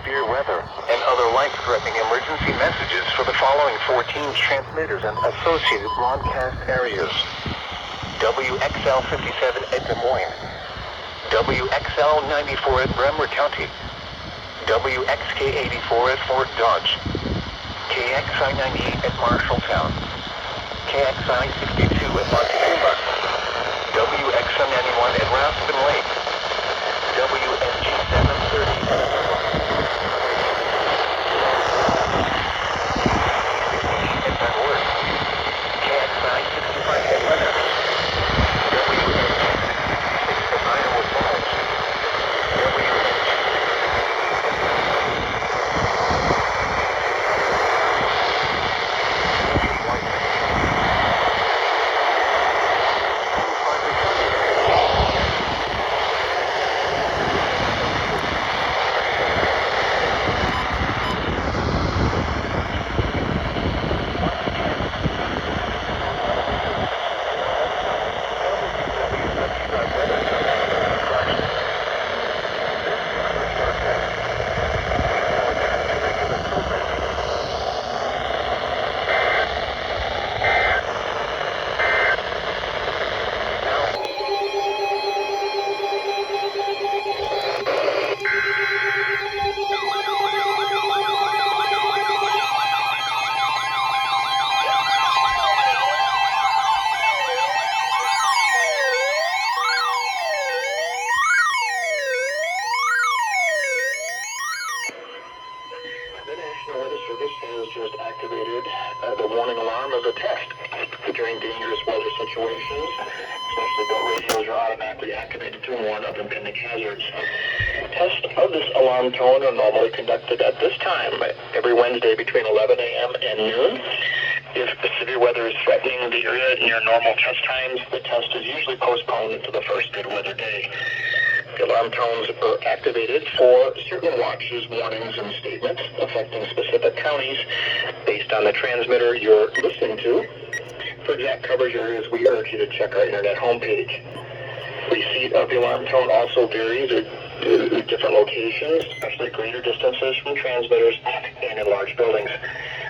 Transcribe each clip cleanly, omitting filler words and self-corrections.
severe weather and other life-threatening emergency messages for the following 14 transmitters and associated broadcast areas. WXL 57 at Des Moines, WXL 94 at Bremer County, WXK 84 at Fort Dodge, KXI 98 at Marshalltown, KXI 62 at Montezuma, WXM 91 at Raspen Lake, WSG 730 at Benwood, KXI 65 at Leonard, WSG 66 at Iowa Falls, WSG just activated the warning alarm as a test during dangerous weather situations. Especially bell radios are automatically activated to warn of impending hazards. Tests of this alarm tone are normally conducted at this time every Wednesday between 11 a.m. and noon. If the severe weather is threatening the area near normal test times, the test is usually postponed until the first good weather day. The alarm tones are activated for certain watches, warnings, and statements affecting specific counties based on the transmitter you're listening to. For exact coverage areas, we urge you to check our internet homepage. Receipt of the alarm tone also varies at different locations, especially greater distances from transmitters and in large buildings.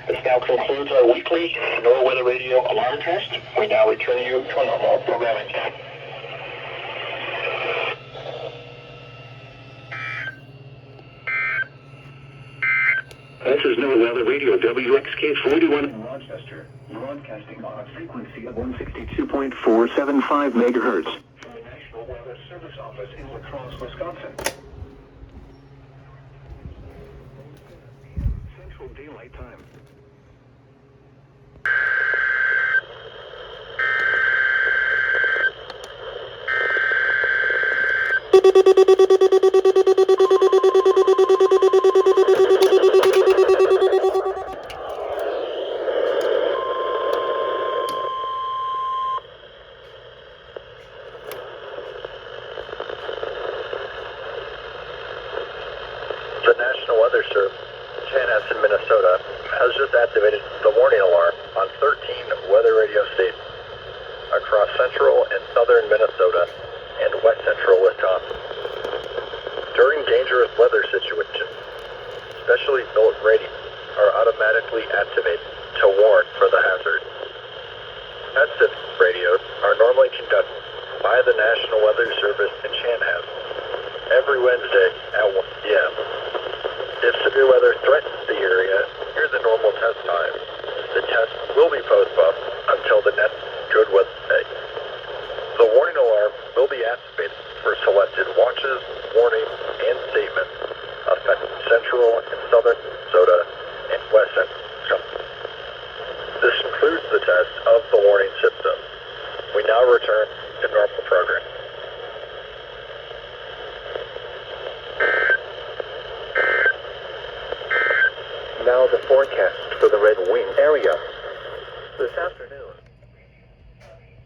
This now concludes our weekly NOAA Weather Radio alarm test. We now return you to our normal programming. This is NOAA Weather Radio, WXK 41 in Rochester, broadcasting on a frequency of 162.475 megahertz. From the National Weather Service Office in La Crosse, Wisconsin. Central Daylight Time. The National Weather Service, Chanhassen, Minnesota, has just activated the warning alarm on 13 weather radio stations across central and southern Minnesota and west central Wisconsin. During dangerous weather situations, specially built radios are automatically activated to warn for the hazard. Tested radios are normally conducted by the National Weather Service in Chanhassen every Wednesday at 1 p.m. If severe weather threatens the area near the normal test time, the test will be postponed until the next good weather day. The warning alarm will be activated for selected watches, warnings, and statements affecting central and southern Minnesota and west central Wisconsin. This concludes the test of the warning system. We now return to normal programming. Now the forecast for the Red Wing area. This afternoon,